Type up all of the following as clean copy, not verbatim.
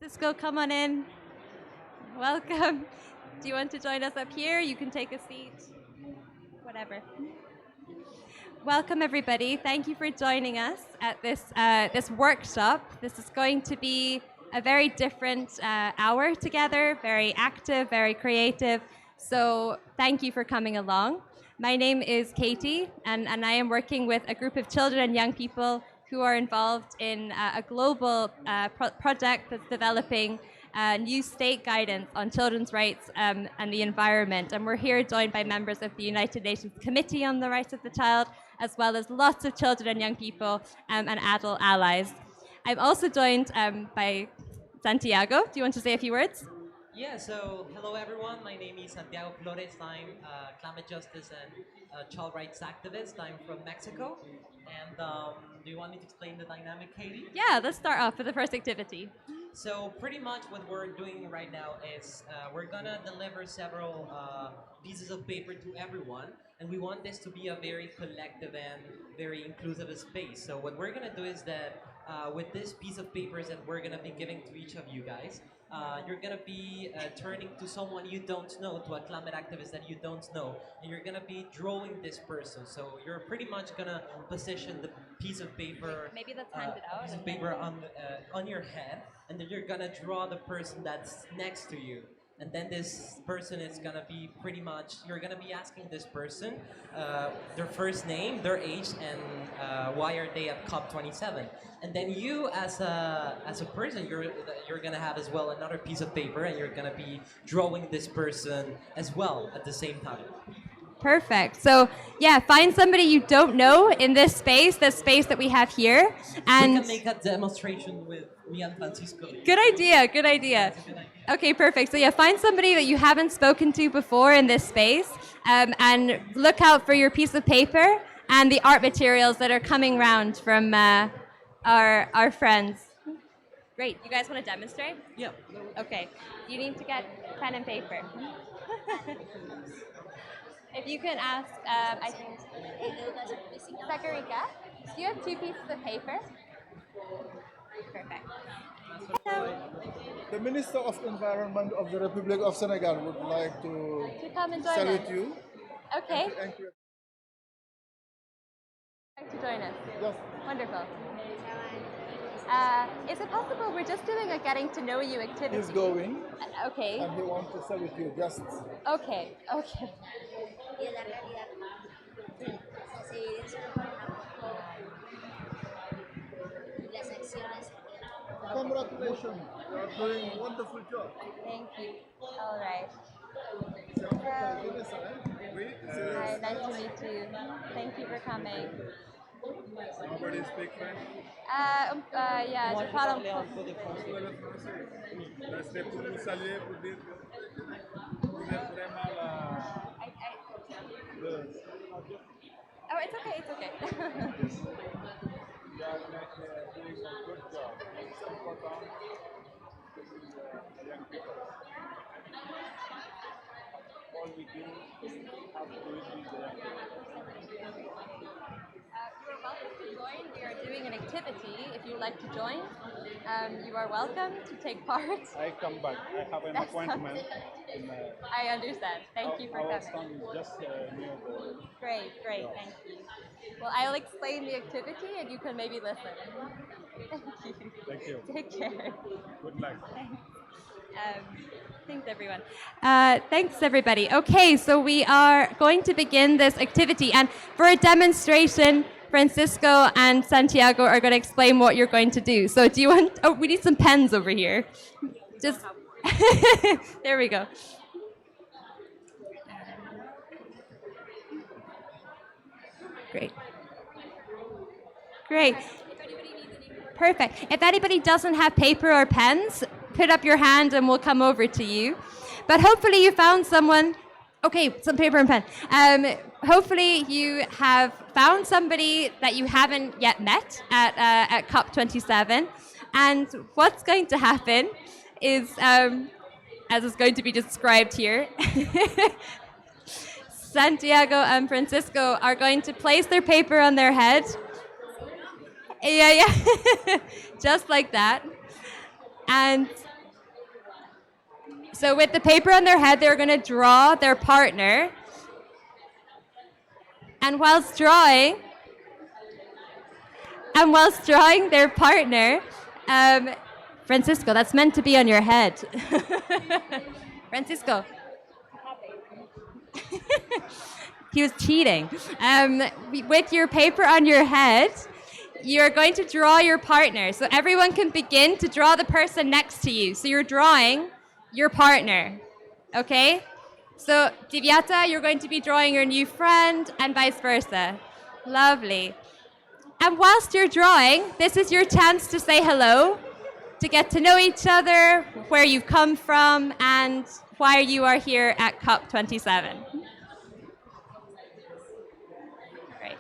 Cisco, come on in. Welcome. Do you want to join us up here? You can take a seat. Whatever. Welcome, everybody. Thank you for joining us at this workshop. This is going to be a very different hour together, very active, very creative. So thank you for coming along. My name is Katie, and I am working with a group of children and young people who are involved in a global project that's developing new state guidance on children's rights and the environment. And we're here joined by members of the United Nations Committee on the Rights of the Child, as well as lots of children and young people and adult allies. I'm also joined by Santiago. Do you want to say a few words? Yeah, so hello everyone. My name is Santiago Flores. I'm a climate justice and child rights activist. I'm from Mexico. And do you want me to explain the dynamic, Katie? Yeah, let's start off with the first activity. So pretty much what we're doing right now is we're gonna deliver several pieces of paper to everyone, and we want this to be a very collective and very inclusive space. So what we're gonna do is that with this piece of papers that we're gonna be giving to each of you guys, you're gonna be turning to someone you don't know, to a climate activist that you don't know, and you're gonna be drawing this person. So you're pretty much gonna position the piece of paper, Maybe let's hand it out. piece of paper on your head, and then you're gonna draw the person that's next to you. And then this person is gonna be pretty much, you're gonna be asking this person their first name, their age, and why are they at COP27. And then you, as a person, you're gonna have as well another piece of paper, and you're gonna be drawing this person as well at the same time. Perfect. So, yeah, find somebody you don't know in this space that we have here. We And can make a demonstration with me and Francisco. good idea, good idea. That's a good idea. Okay, perfect. So, yeah, find somebody that you haven't spoken to before in this space and look out for your piece of paper and the art materials that are coming round from our friends. Great. You guys want to demonstrate? Yeah. Okay. You need to get pen and paper. If you can ask, I think, Sakarika, do you have two pieces of paper? Perfect. Hello. The Minister of Environment of the Republic of Senegal would like to To come and join salute us. you. Okay. Thank you. Like to join us. Yes. Wonderful. Is it possible we're just doing a getting to know you activity? He's going Okay. and he wants to salute you. Just Okay. Okay. Y la realidad se evidencia y las acciones. congratulations. You are doing a wonderful job. Thank you. All right. Oui, Hi, nice to meet you. Thank you for coming. Nobody speak French. Yeah, je parle un peu. C'était pour vous saluer, pour dire que vous êtes vraiment Oh, it's okay, it's okay. You are doing a good job. It's important to young people. All we do is have to do it with the young people. You are welcome to join. We are doing an activity. If you'd like to join, you are welcome to take part. I come back. I have an That's appointment. okay. In, I understand. Thank you for our coming. son just near the. Great, great, thank you. Well, I'll explain the activity and you can maybe listen. Thank you. Thank you. Take care. Good luck. Thanks, everyone. Thanks, everybody. Okay, so we are going to begin this activity. And for a demonstration, Francisco and Santiago are going to explain what you're going to do. So do you want... Oh, we need some pens over here. Just... There we go. Great. Great. Perfect. If anybody doesn't have paper or pens, put up your hand and we'll come over to you. But hopefully you found someone. Okay, some paper and pen. Hopefully you have found somebody that you haven't yet met at COP27. And what's going to happen is, as is going to be described here, Santiago and Francisco are going to place their paper on their head. Yeah, yeah. Just like that. And So with the paper on their head, they're going to draw their partner. And whilst drawing their partner, Francisco, that's meant to be on your head. Francisco. He was cheating. With your paper on your head, you're going to draw your partner. So everyone can begin to draw the person next to you. So you're drawing your partner. Okay? So Divyata, you're going to be drawing your new friend and vice versa. Lovely. And whilst you're drawing, this is your chance to say hello, to get to know each other, where you've come from, and why you are here at COP27. Great.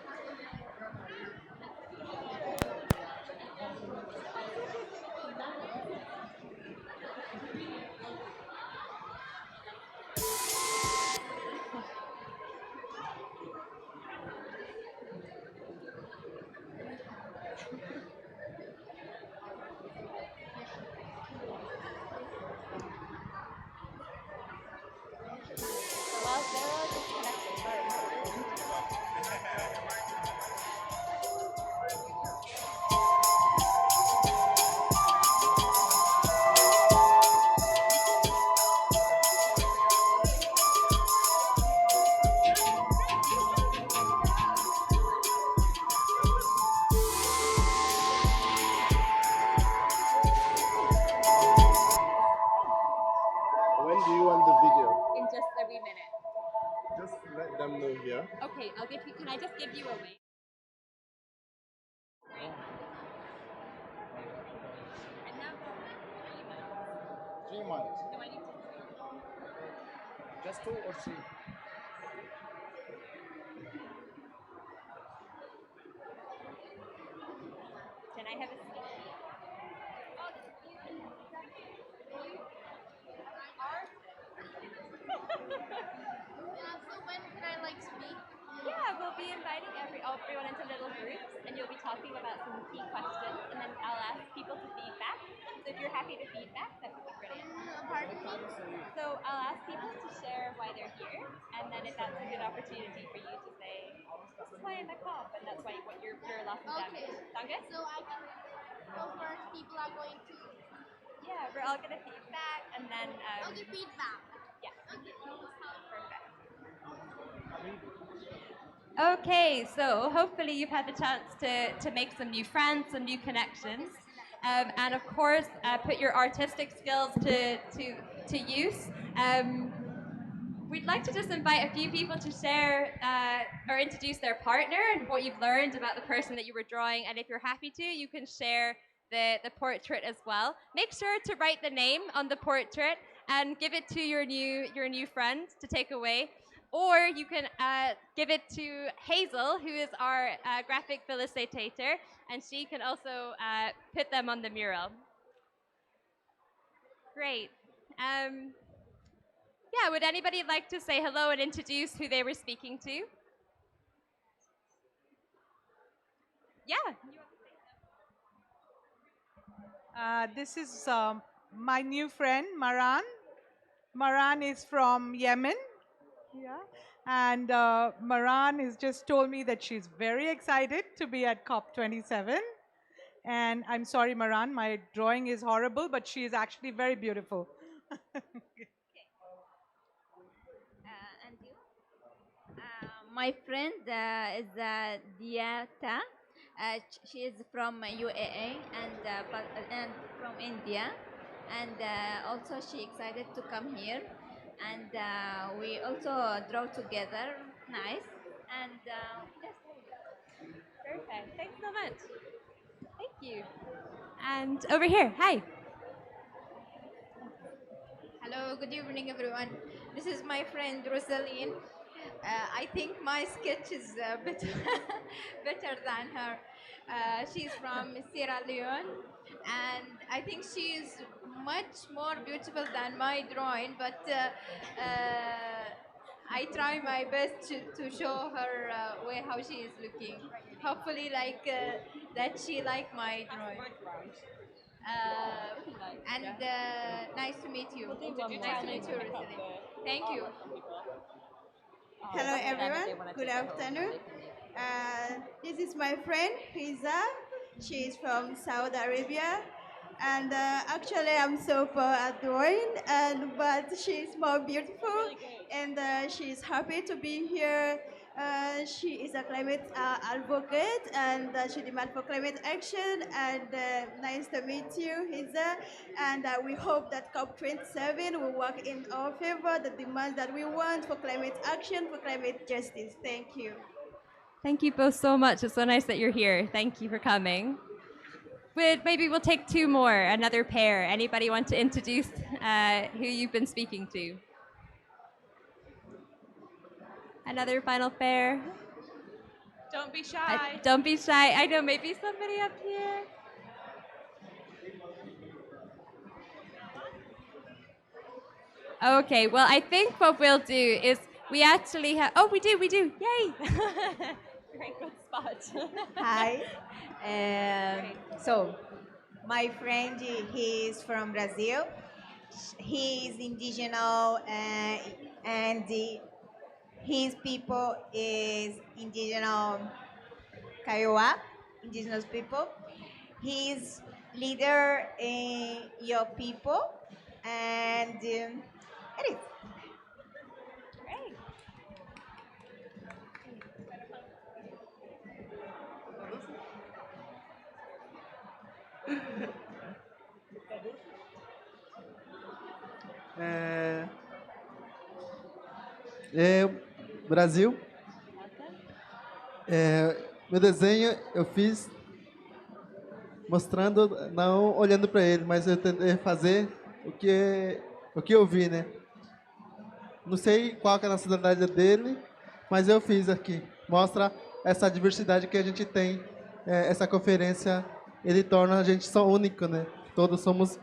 When do you want the video? In just a wee minute. Just let them know here. Okay, I'll give you. Can I just give you a wait? And now, 3 months. do I need to? Just 2 or 3. Can I have a seat? So when can I like speak? Yeah, we'll be inviting everyone into little groups, and you'll be talking about some key questions, and then I'll ask people to feedback. So if you're happy to feedback, that would be brilliant. Pardon me? So I'll ask people to share why they're here, and then if that's a good opportunity for you to say, this is why I'm at COP, and that's why what your last Okay. Sound good? So I can go first. People are going to. Yeah, we're all gonna feedback, and then Okay, feedback. yeah, Okay. perfect. Okay, so hopefully you've had the chance to make some new friends, some new connections, and of course put your artistic skills to use. We'd like to just invite a few people to share or introduce their partner and what you've learned about the person that you were drawing, and if you're happy to, you can share the portrait as well. Make sure to write the name on the portrait and give it to your new friend to take away. Or you can give it to Hazel, who is our graphic facilitator, and she can also put them on the mural. Great. Yeah, would anybody like to say hello and introduce who they were speaking to? Yeah. This is my new friend, Maran. Maran is from Yemen. Yeah. And Maran has just told me that she's very excited to be at COP27. And I'm sorry, Maran, my drawing is horrible, but she is actually very beautiful. And you? My friend is Diata. She is from UAE and from India, and also she excited to come here, and we also draw together. Nice, and yes. Perfect. Thanks so much. Thank you. And over here, hi. Hello, good evening, everyone. This is my friend Rosaline. I think my sketch is better, better than her. She's from Sierra Leone, and I think she is much more beautiful than my drawing. But I try my best to show her way how she is looking. Hopefully, like that she like my drawing. And nice to meet you. Nice to meet you, Rosalie. Thank you. Hello everyone, good afternoon. This is my friend Riza. She is from Saudi Arabia, and actually I'm super adorned, but she's more beautiful, and she's happy to be here. She is a climate advocate, and she demands for climate action. And nice to meet you, Riza. And we hope that COP27 will work in our favor, the demands that we want for climate action, for climate justice. Thank you. Thank you both so much. It's so nice that you're here. Thank you for coming. Maybe we'll take two more, another pair. Anybody want to introduce who you've been speaking to? Another final pair. Don't be shy. Don't be shy. I know, maybe somebody up here. Okay, well, I think what we'll do is we actually have, oh, we do, yay. Very good spot. Hi. So, my friend, he is from Brazil. He is indigenous and his people is indigenous Kiowa, indigenous people. He's leader in your people, and it is. Great. Brasil. Meu desenho eu fiz mostrando, não olhando para ele, mas eu tentei fazer o que eu vi, né? Não sei qual que é a nacionalidade dele, mas eu fiz aqui. Mostra essa diversidade que a gente tem. Essa conferência, ele torna a gente só único, né? Todos somos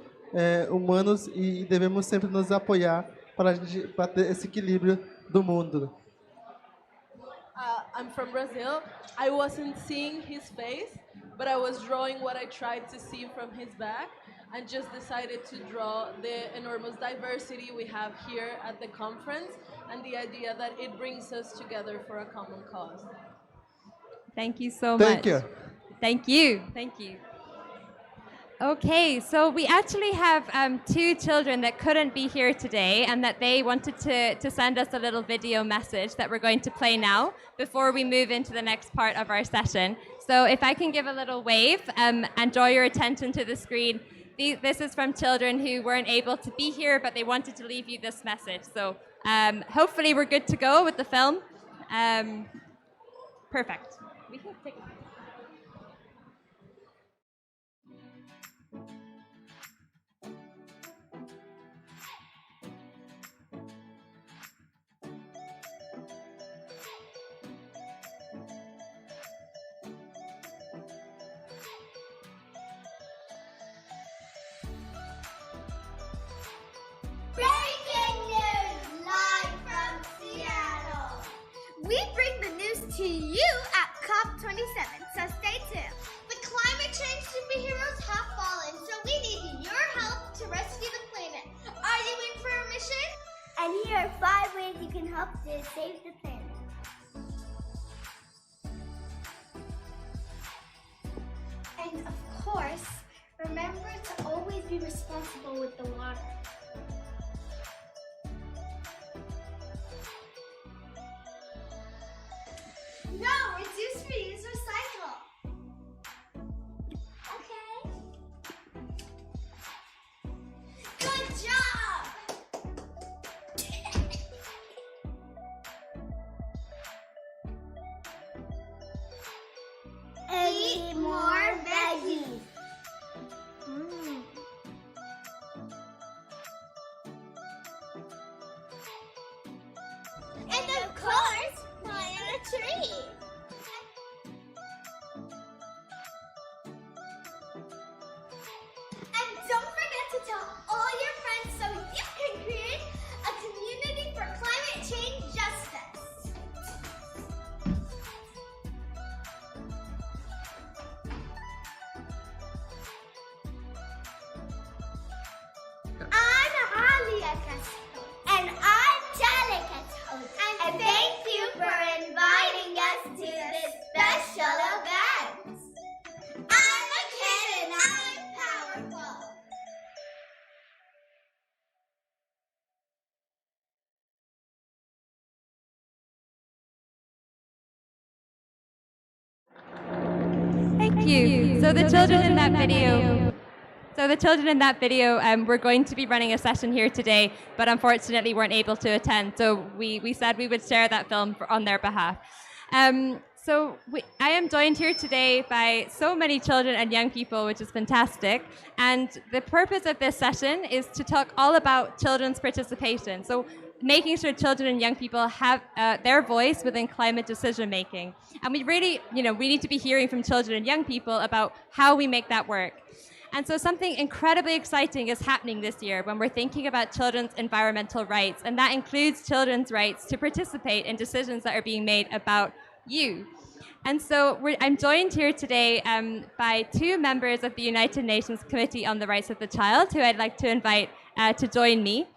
humanos e devemos sempre nos apoiar para ter esse equilíbrio do mundo. I'm from Brazil. I wasn't seeing his face, but I was drawing what I tried to see from his back, and just decided to draw the enormous diversity we have here at the conference and the idea that it brings us together for a common cause. Thank you so much. Thank you. Thank you. Thank you. Okay, so we actually have two children that couldn't be here today and that they wanted to send us a little video message that we're going to play now before we move into the next part of our session. So if I can give a little wave and draw your attention to the screen. This is from children who weren't able to be here, but they wanted to leave you this message. So hopefully we're good to go with the film. Perfect. We can take it. Breaking news live from Seattle. We bring the news to you at COP27, so stay tuned. The climate change superheroes have fallen, so we need your help to rescue the planet. Are you in for a mission? And here are 5 ways you can help to save the planet. And of course, remember to always be responsible with the water. No, reduce, reuse, recycle. Okay. Good job. Eat more veggies. And of course, plant a tree. And don't forget to tell all your friends so you can create a community for climate change justice. And I'm Jalika. And thank you for inviting us to this special event. I'm a kid and I'm powerful. Thank you. So the children in that video, we're going to be running a session here today, but unfortunately weren't able to attend. So we said we would share that film on their behalf. I am joined here today by so many children and young people, which is fantastic. And the purpose of this session is to talk all about children's participation. So making sure children and young people have their voice within climate decision making. And we really, we need to be hearing from children and young people about how we make that work. And so something incredibly exciting is happening this year when we're thinking about children's environmental rights. And that includes children's rights to participate in decisions that are being made about you. And so I'm joined here today by two members of the United Nations Committee on the Rights of the Child, who I'd like to invite to join me.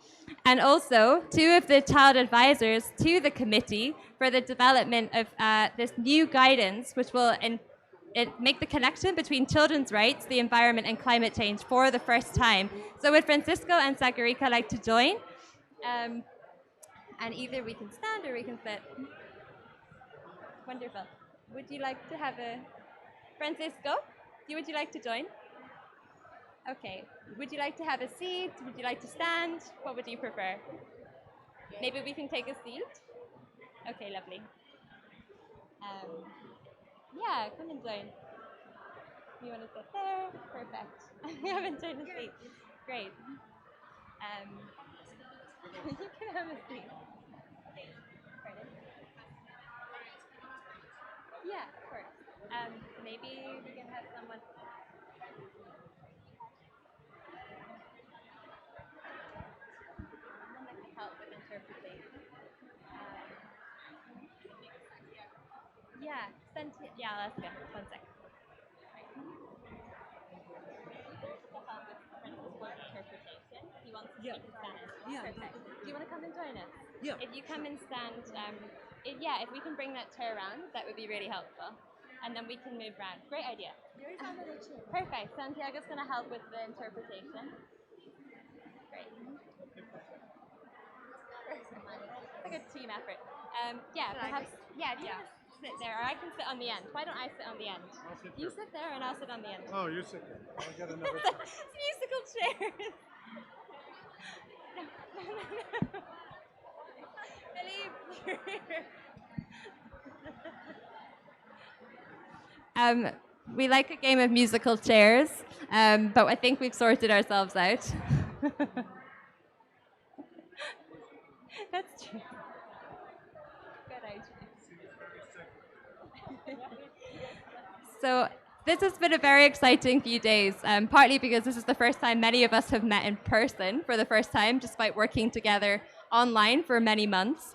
And also two of the child advisors to the committee for the development of this new guidance, which will make the connection between children's rights, the environment, and climate change for the first time. So would Francisco and Sagarika like to join? And either we can stand or we can sit. Wonderful. Would you like to have a... Francisco, would you like to join? Okay. Would you like to have a seat? Would you like to stand? What would you prefer? Maybe we can take a seat? Okay, lovely. Yeah, come and join. You want to sit there? Perfect. You haven't joined a seat. Great. You can have a seat. Yeah, of course. Maybe we can have someone... Someone that can help with interpretation. Yeah, let's go. 1 second. Interpretation. He wants to speak Spanish. Yeah. Perfect. Do you want to come and join us? Yeah. If you come and stand, if we can bring that chair around, that would be really helpful. And then we can move around. Great idea. Perfect. Santiago's going to help with the interpretation. Great. It's like a team effort. Perhaps. Yeah. Sit there, or I can sit on the end. Why don't I sit on the end? You sit there, and I'll sit on the end. Oh, you sit there. I'll get another chair. It's musical chairs. No. Philippe. We like a game of musical chairs, but I think we've sorted ourselves out. That's true. Good idea. So this has been a very exciting few days, partly because this is the first time many of us have met in person for the first time, despite working together online for many months.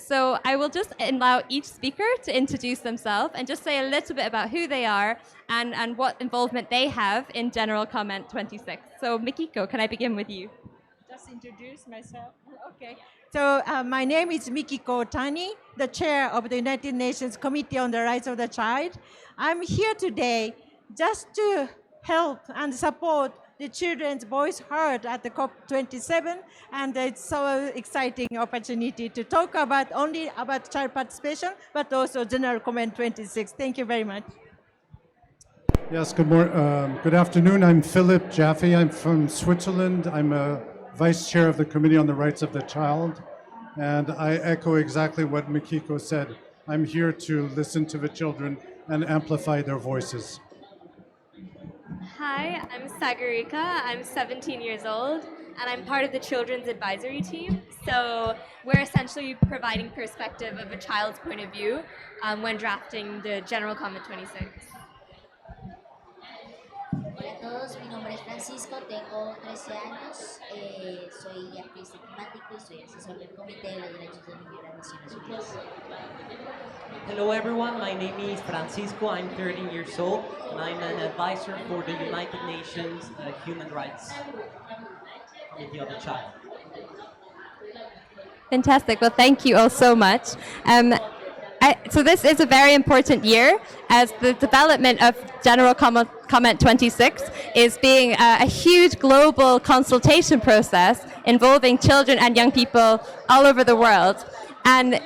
So I will just allow each speaker to introduce themselves and just say a little bit about who they are and what involvement they have in General Comment 26. So Mikiko, can I begin with you? Just introduce myself. Okay. So my name is Mikiko Tani, the chair of the United Nations Committee on the Rights of the Child. I'm here today just to help and support the children's voice heard at the COP27, and it's so exciting opportunity to talk about only about child participation, but also General Comment 26. Thank you very much. Yes, good afternoon. I'm Philip Jaffe. I'm from Switzerland. I'm a vice chair of the Committee on the Rights of the Child, and I echo exactly what Mikiko said. I'm here to listen to the children and amplify their voices. Hi, I'm Sagarika. I'm 17 years old, and I'm part of the Children's Advisory Team. So we're essentially providing perspective of a child's point of view when drafting the General Comment 26. Hola a todos, mi nombre es Francisco, tengo 13 años, soy activista climático y soy asesor del Comité de los Derechos del Niño de las Naciones Unidas. Hello everyone, my name is Francisco, I'm 13 years old, and I'm an advisor for the United Nations Human Rights Committee of the Child. Fantastic. Well, thank you all so much. So this is a very important year as the development of General Comment 26 is being a huge global consultation process involving children and young people all over the world. And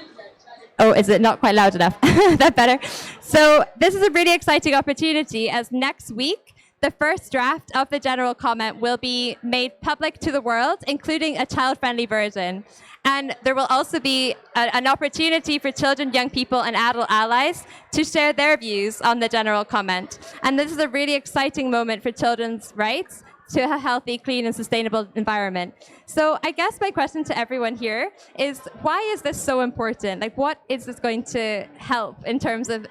oh, is it not quite loud enough? That better? So this is a really exciting opportunity as next week, the first draft of the General Comment will be made public to the world, including a child-friendly version. And there will also be an opportunity for children, young people, and adult allies to share their views on the General Comment. And this is a really exciting moment for children's rights to a healthy, clean, and sustainable environment. So I guess my question to everyone here is, why is this so important? Like, what is this going to help in terms of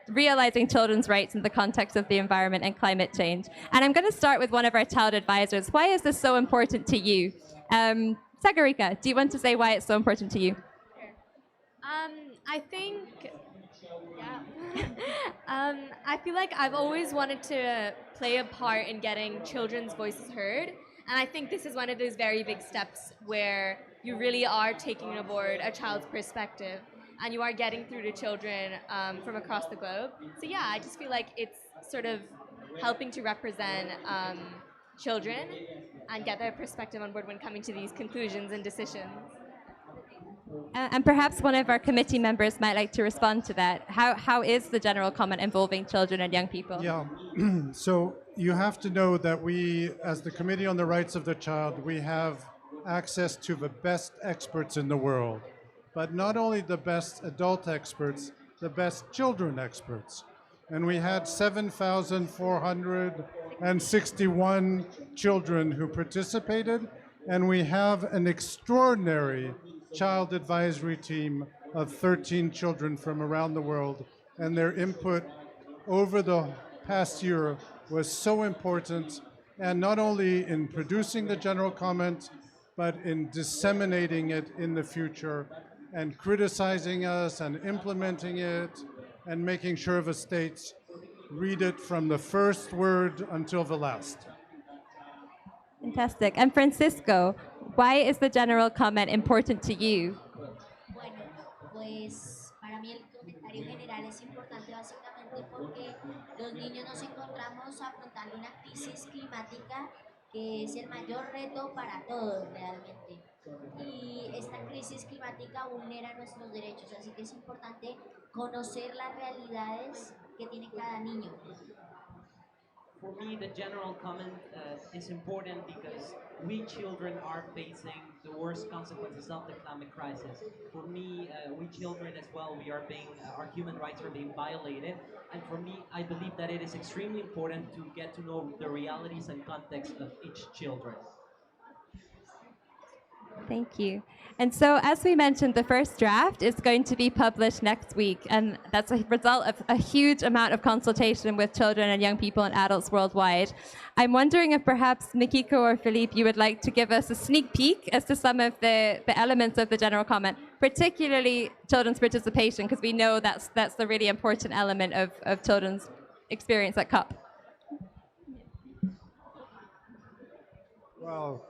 realizing children's rights in the context of the environment and climate change? And I'm going to start with one of our child advisors. Why is this so important to you? Sagarika, do you want to say why it's so important to you? I think, I feel like I've always wanted to play a part in getting children's voices heard. And I think this is one of those very big steps where you really are taking on board a child's perspective and you are getting through to children from across the globe. So yeah, I just feel like it's sort of helping to represent children and get their perspective on board when coming to these conclusions and decisions. And perhaps one of our committee members might like to respond to that. How is the General Comment involving children and young people? Yeah, so you have to know that we, as the Committee on the Rights of the Child, we have access to the best experts in the world. But not only the best adult experts, the best children experts. And we had 7,461 children who participated, and we have an extraordinary child advisory team of 13 children from around the world, and their input over the past year was so important, and not only in producing the General Comment, but in disseminating it in the future and criticizing us and implementing it and making sure the states read it from the first word until the last. Fantastic. And Francisco, why is the General Comment important to you? Bueno, pues para mí el comentario general es importante básicamente porque los niños nos encontramos afrontando una crisis climática que es el mayor reto para todos realmente. Y esta crisis climática vulnera nuestros derechos, así que es importante conocer las realidades que tiene cada niño. For me, the General Comment is important because we children are facing the worst consequences of the climate crisis. For me, we children as well, our human rights are being violated. And for me, I believe that it is extremely important to get to know the realities and context of each children. Thank you. And so, as we mentioned, the first draft is going to be published next week, and that's a result of a huge amount of consultation with children and young people and adults worldwide. I'm wondering if perhaps Mikiko or Philippe, you would like to give us a sneak peek as to some of the elements of the General Comment, particularly children's participation, because we know that's the really important element of children's experience at COP. Well,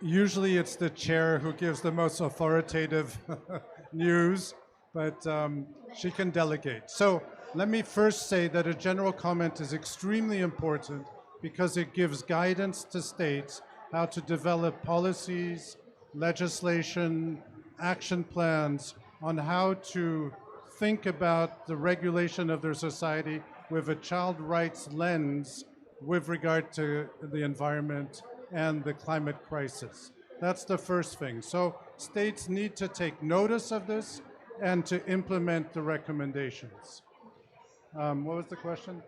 usually it's the chair who gives the most authoritative news, but she can delegate. So let me first say that a General Comment is extremely important because it gives guidance to states how to develop policies, legislation, action plans on how to think about the regulation of their society with a child rights lens with regard to the environment and the climate crisis. That's the first thing. So states need to take notice of this and to implement the recommendations. What was the question?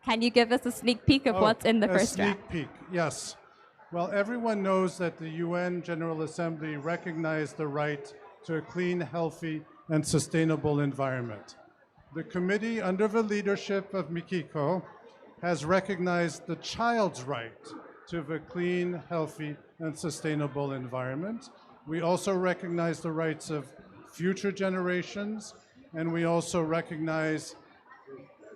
Can you give us a sneak peek of what's in the first draft? A sneak peek, yes. Well, everyone knows that the UN General Assembly recognized the right to a clean, healthy, and sustainable environment. The committee, under the leadership of Mikiko, has recognized the child's right to a clean, healthy, and sustainable environment. We also recognize the rights of future generations, and we also recognize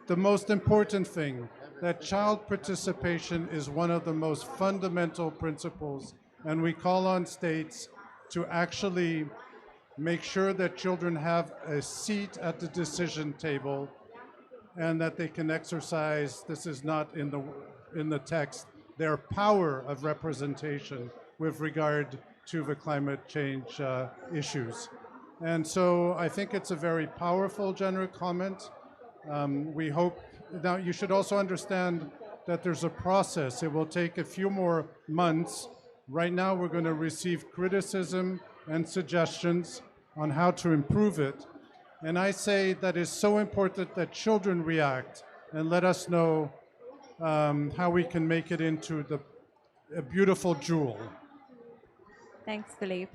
the most important thing, that child participation is one of the most fundamental principles And we call on states to actually make sure that children have a seat at the decision table and that they can exercise, this is not in the text, their power of representation with regard to the climate change issues. And so I think it's a very powerful general comment. We hope, now you should also understand that there's a process. It will take a few more months. Right now we're going to receive criticism and suggestions on how to improve it. And I say that it's so important that children react and let us know how we can make it into a beautiful jewel. Thanks, Philippe.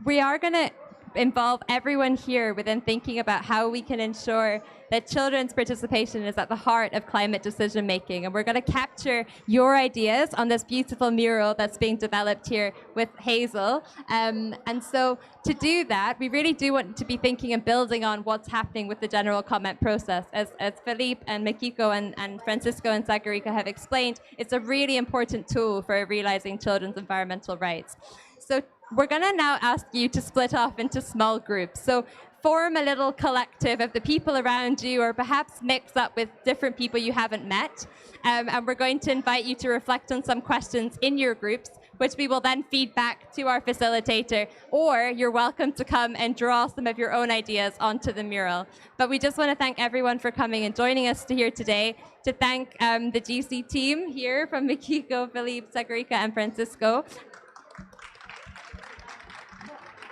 We are going to involve everyone here within thinking about how we can ensure that children's participation is at the heart of climate decision making. And we're going to capture your ideas on this beautiful mural that's being developed here with Hazel. And so to do that, we really do want to be thinking and building on what's happening with the general comment process. As Philippe and Mikiko and Francisco and Sagarika have explained, it's a really important tool for realizing children's environmental rights. So we're going to now ask you to split off into small groups. So form a little collective of the people around you, or perhaps mix up with different people you haven't met. And we're going to invite you to reflect on some questions in your groups, which we will then feed back to our facilitator, or you're welcome to come and draw some of your own ideas onto the mural. But we just want to thank everyone for coming and joining us here today, to thank the GC team here from Mikiko, Philippe, Sagarika, and Francisco,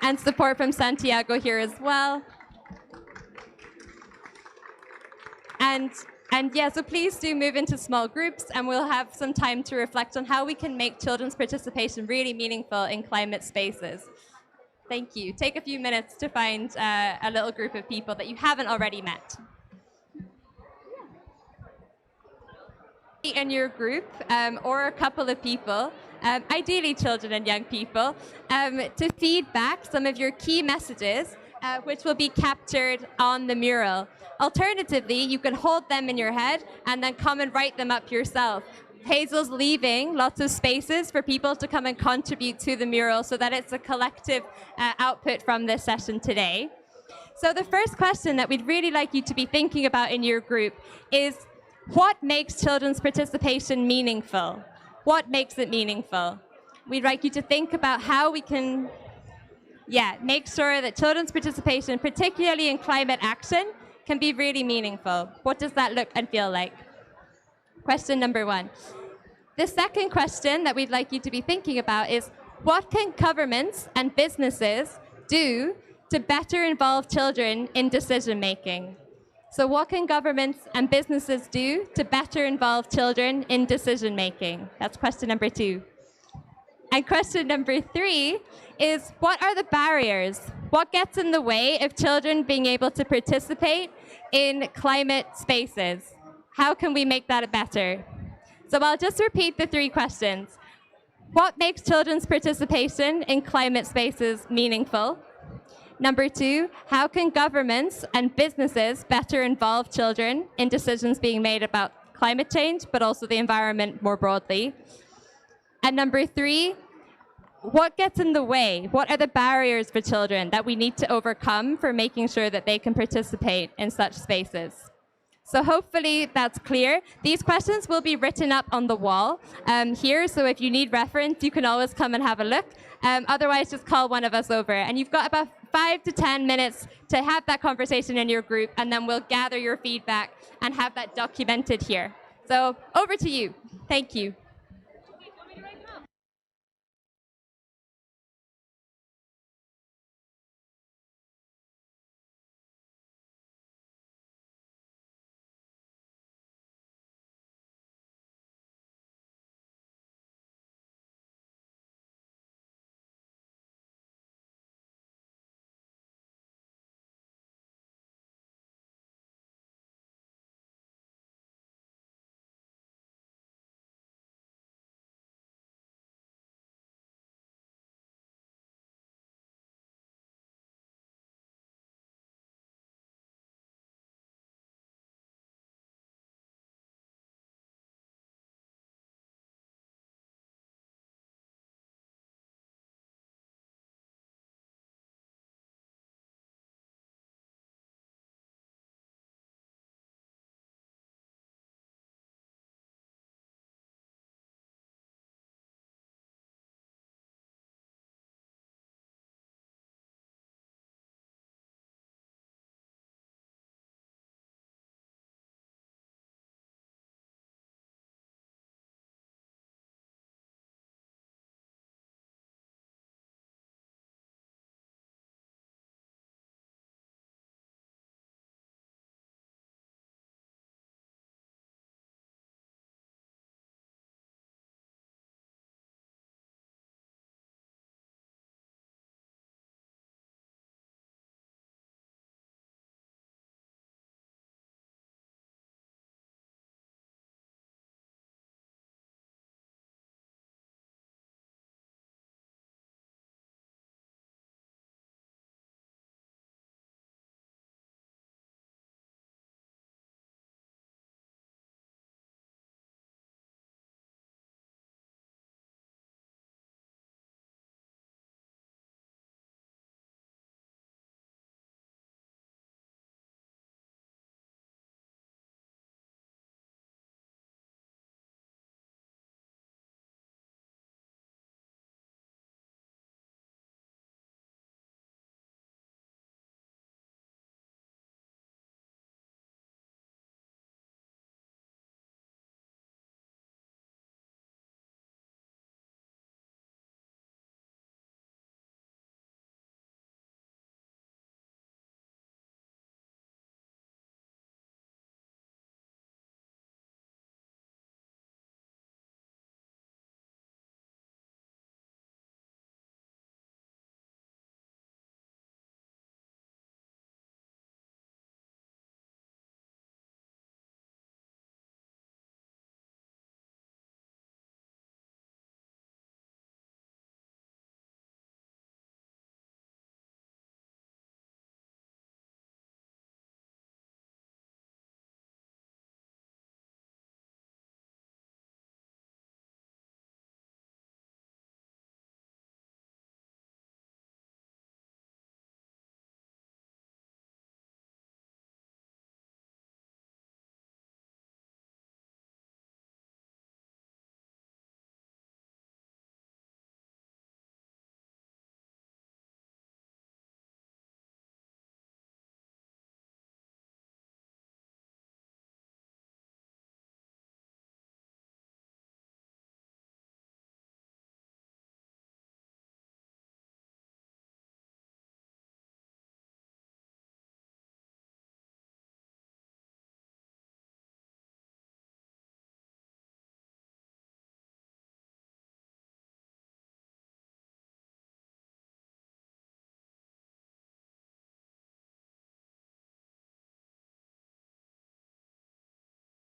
and support from Santiago here as well. And yeah, so please do move into small groups, and we'll have some time to reflect on how we can make children's participation really meaningful in climate spaces. Thank you. Take a few minutes to find a little group of people that you haven't already met. In your group, or a couple of people, ideally children and young people, to feed back some of your key messages, which will be captured on the mural. Alternatively, you can hold them in your head and then come and write them up yourself. Hazel's leaving lots of spaces for people to come and contribute to the mural so that it's a collective output from this session today. So the first question that we'd really like you to be thinking about in your group is, what makes children's participation meaningful? What makes it meaningful? We'd like you to think about how we can make sure that children's participation, particularly in climate action, can be really meaningful. What does that look and feel like? Question number one. The second question that we'd like you to be thinking about is, what can governments and businesses do to better involve children in decision making? So what can governments and businesses do to better involve children in decision making? That's question number two. And question number three is, what are the barriers? What gets in the way of children being able to participate in climate spaces? How can we make that better? So I'll just repeat the three questions. What makes children's participation in climate spaces meaningful? Number two, how can governments and businesses better involve children in decisions being made about climate change, but also the environment more broadly? And number three, what gets in the way? What are the barriers for children that we need to overcome for making sure that they can participate in such spaces? So hopefully that's clear. These questions will be written up on the wall here, so if you need reference, you can always come and have a look. Otherwise, just call one of us over. And you've got about 5 to 10 minutes to have that conversation in your group, and then we'll gather your feedback and have that documented here. So over to you. Thank you.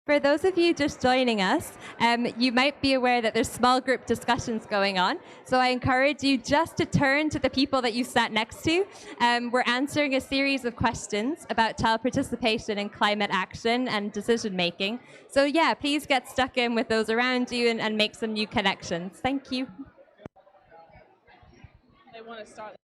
For those of you just joining us, you might be aware that there's small group discussions going on. So I encourage you just to turn to the people that you sat next to. We're answering a series of questions about child participation in climate action and decision making. So yeah, please get stuck in with those around you and make some new connections. Thank you. They want to start.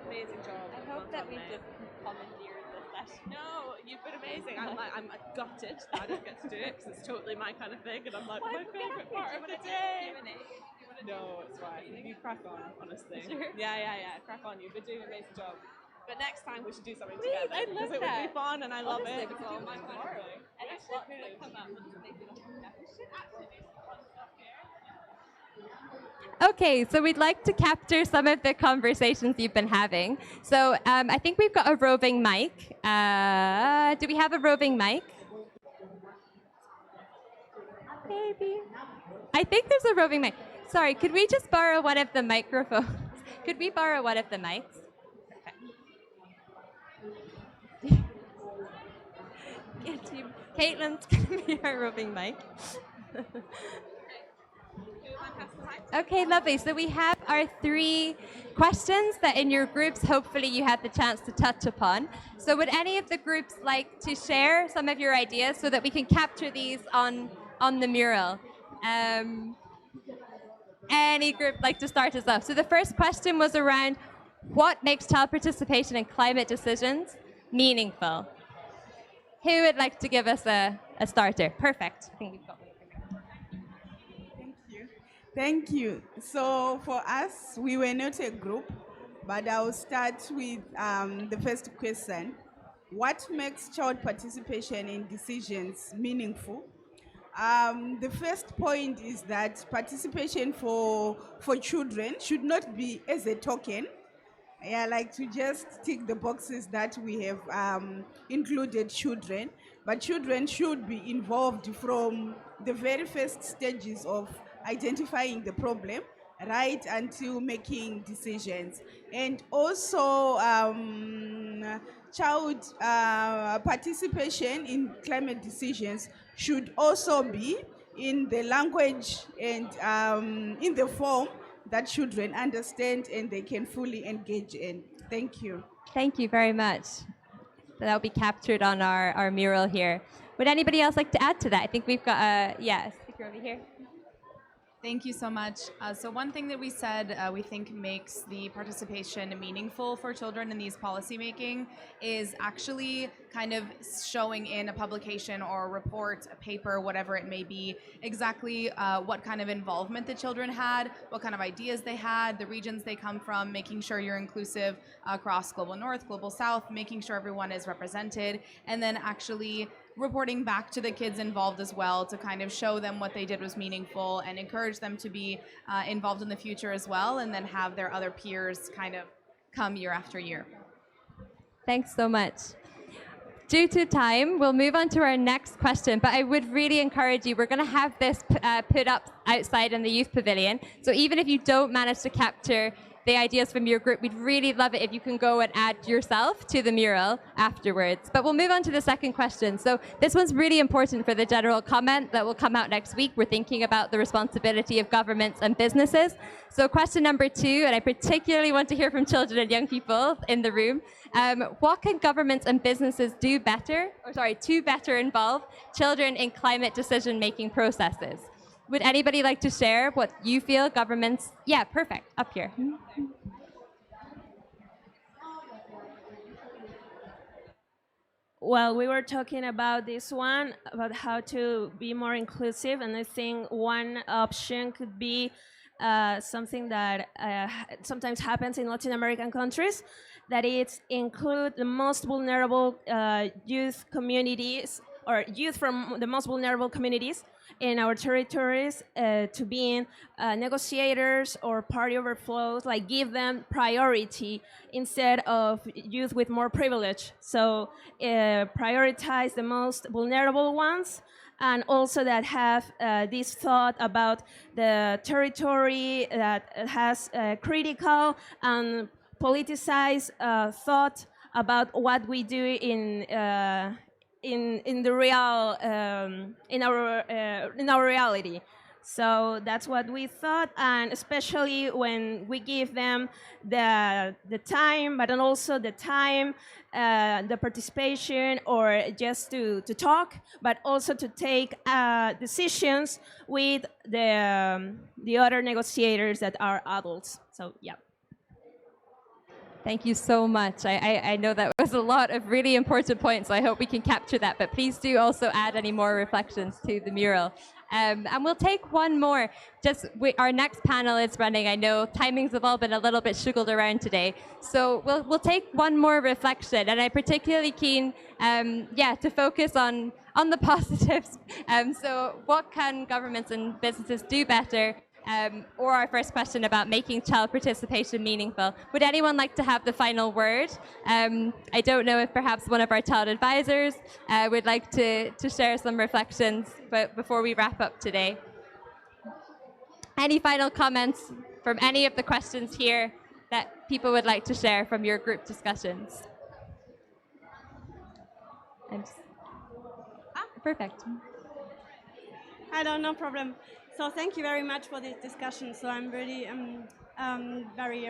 Amazing job. I hope that we just commandeered this session. No, you've been amazing. I'm gutted that I don't get to do it because it's totally my kind of thing, and I'm like, my favourite part of the day. No, it's fine. You crack on, honestly. Sure. Yeah. Crack on. You've been doing an amazing job. But next time we should do something Please, together I'd love because it would be that. fun, and I love Honestly, it. because It's it's my my kind part. of thing. And it's lots that come up and they do we should actually do some fun stuff here. Okay, so we'd like to capture some of the conversations you've been having. So I think we've got a roving mic. Do we have a roving mic? Maybe. I think there's a roving mic. Sorry, could we just borrow one of the microphones? Could we borrow one of the mics? Okay. Get you. Caitlin's going to be our roving mic. Okay, lovely. So we have our 3 questions that in your groups, hopefully you had the chance to touch upon. So would any of the groups like to share some of your ideas so that we can capture these on the mural? Any group like to start us off? So the first question was around what makes child participation in climate decisions meaningful? Who would like to give us a starter? Perfect. I think we've got one. Thank you. So for us, we were not a group, but I'll start with the first question. What makes child participation in decisions meaningful? The first point is that participation for children should not be as a token. Yeah, like to just tick the boxes that we have included children, but children should be involved from the very first stages of identifying the problem right until making decisions. And also child participation in climate decisions should also be in the language and in the form that children understand and they can fully engage in. Thank you. Thank you very much. That will be captured on our mural here. Would anybody else like to add to that? I think we've got a speaker over here. Thank you so much. So one thing that we said we think makes the participation meaningful for children in these policy making is actually kind of showing in a publication or a report, a paper, whatever it may be, exactly what kind of involvement the children had, what kind of ideas they had, the regions they come from, making sure you're inclusive across Global North, Global South, making sure everyone is represented, and then actually reporting back to the kids involved as well to kind of show them what they did was meaningful and encourage them to be involved in the future as well, and then have their other peers kind of come year after year. Thanks so much. Due to time, we'll move on to our next question, but I would really encourage you, we're going to have this put up outside in the Youth Pavilion. So even if you don't manage to capture the ideas from your group, we'd really love it if you can go and add yourself to the mural afterwards. But we'll move on to the second question. So this one's really important for the general comment that will come out next week. We're thinking about the responsibility of governments and businesses. So question number 2, and I particularly want to hear from children and young people in the room. What can governments and businesses do better, to better involve children in climate decision-making processes? Would anybody like to share what you feel governments... Yeah, perfect. Up here. Well, we were talking about this one, about how to be more inclusive, and I think one option could be something that sometimes happens in Latin American countries, that is include the most vulnerable youth communities, or youth from the most vulnerable communities in our territories to being negotiators or party overflows, like give them priority instead of youth with more privilege. So prioritize the most vulnerable ones, and also that have this thought about the territory, that has critical and politicized thought about what we do in the real in our reality. So that's what we thought, and especially when we give them the time, but then also the time, the participation, or just to talk, but also to take decisions with the other negotiators that are adults. So yeah. Thank you so much. I know that was a lot of really important points, so I hope we can capture that. But please do also add any more reflections to the mural. And we'll take one more. Our next panel is running. I know timings have all been a little bit shuffled around today. So we'll take one more reflection. And I'm particularly keen to focus on the positives. So what can governments and businesses do better? Or our first question about making child participation meaningful. Would anyone like to have the final word? I don't know if perhaps one of our child advisors would like to share some reflections before we wrap up today. Any final comments from any of the questions here that people would like to share from your group discussions? Perfect. No problem. So thank you very much for this discussion. So I'm really very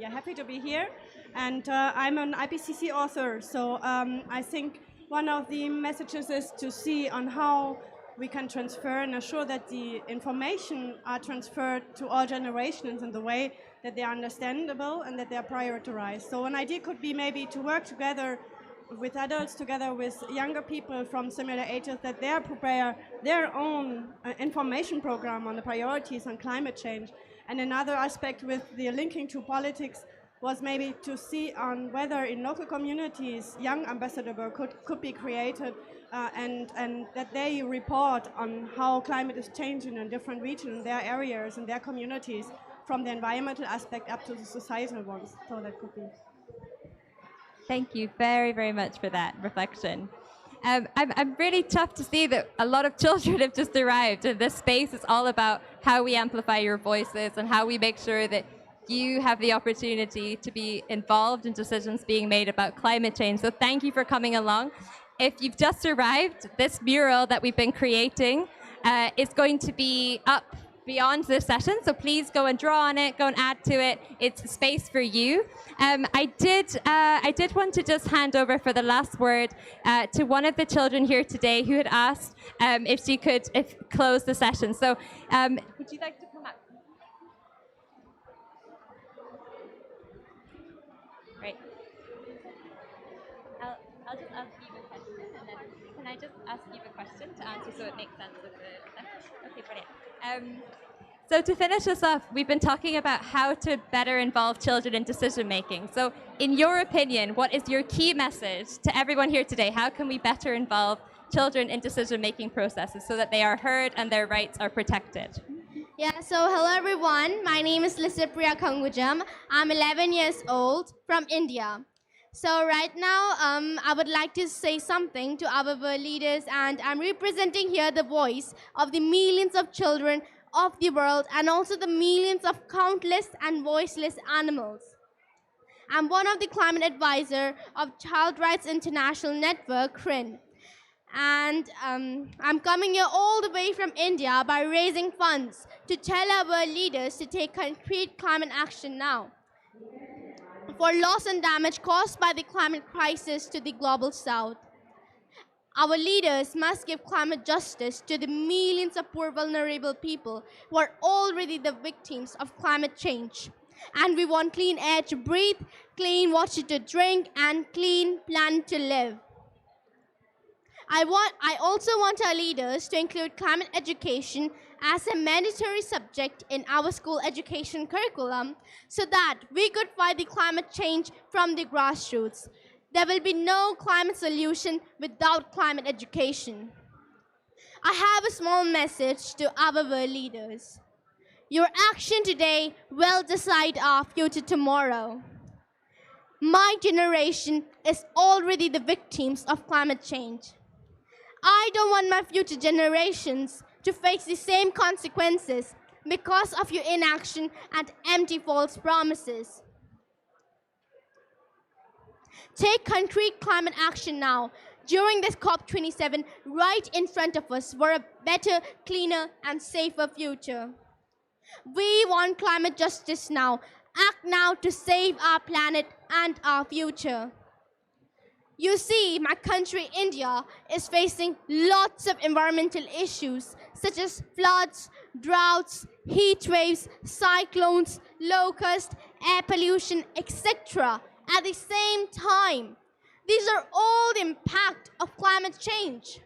happy to be here. And I'm an IPCC author. So I think one of the messages is to see on how we can transfer and assure that the information are transferred to all generations in the way that they are understandable and that they are prioritized. So an idea could be maybe to work together with adults, together with younger people from similar ages, that they prepare their own information program on the priorities on climate change. And another aspect with the linking to politics was maybe to see on whether in local communities young ambassador work could be created and that they report on how climate is changing in different regions, in their areas, in their communities, from the environmental aspect up to the societal ones. So that could be. Thank you very, very much for that reflection. I'm really chuffed to see that a lot of children have just arrived, and this space is all about how we amplify your voices and how we make sure that you have the opportunity to be involved in decisions being made about climate change. So thank you for coming along. If you've just arrived, this mural that we've been creating is going to be up beyond this session, so please go and draw on it, go and add to it. It's a space for you. I did want to just hand over for the last word to one of the children here today who had asked if she could close the session. So would you like to come up? Great. I'll just ask you the question, and then can I just ask you the question to answer so it makes sense with the okay, brilliant. So to finish this off, we've been talking about how to better involve children in decision making. So in your opinion, what is your key message to everyone here today? How can we better involve children in decision-making processes so that they are heard and their rights are protected. Yeah, so hello everyone. My name is Lisapriya Kangujam. I'm 11 years old from India. So right now, I would like to say something to our world leaders, and I'm representing here the voice of the millions of children of the world and also the millions of countless and voiceless animals. I'm one of the climate advisor of Child Rights International Network, CRIN. And I'm coming here all the way from India by raising funds to tell our world leaders to take concrete climate action now for loss and damage caused by the climate crisis to the global south. Our leaders must give climate justice to the millions of poor vulnerable people who are already the victims of climate change. And we want clean air to breathe, clean water to drink, and clean planet to live. I also want our leaders to include climate education as a mandatory subject in our school education curriculum so that we could fight the climate change from the grassroots. There will be no climate solution without climate education. I have a small message to our world leaders. Your action today will decide our future tomorrow. My generation is already the victims of climate change. I don't want my future generations to face the same consequences because of your inaction and empty false promises. Take concrete climate action now, during this COP27, right in front of us, for a better, cleaner, and safer future. We want climate justice now. Act now to save our planet and our future. You see, my country, India, is facing lots of environmental issues such as floods, droughts, heat waves, cyclones, locusts, air pollution, etc. at the same time. These are all the impact of climate change.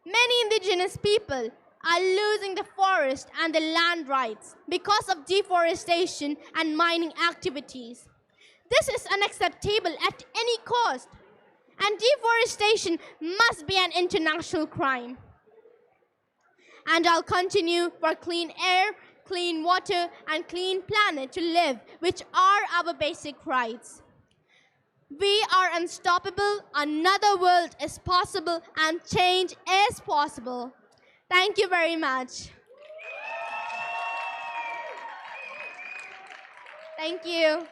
Many indigenous people are losing the forest and the land rights because of deforestation and mining activities. This is unacceptable at any cost, and deforestation must be an international crime. And I'll continue for clean air, clean water, and clean planet to live, which are our basic rights. We are unstoppable, another world is possible, and change is possible. Thank you very much. Thank you.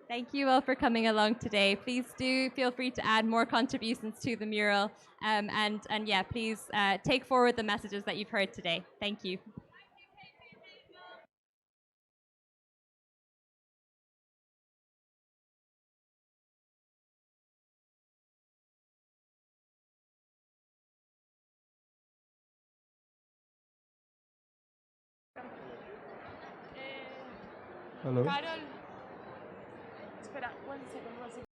Thank you all for coming along today. Please do feel free to add more contributions to the mural. And yeah, please take forward the messages that you've heard today. Thank you. Hello. Carol, espera, one second.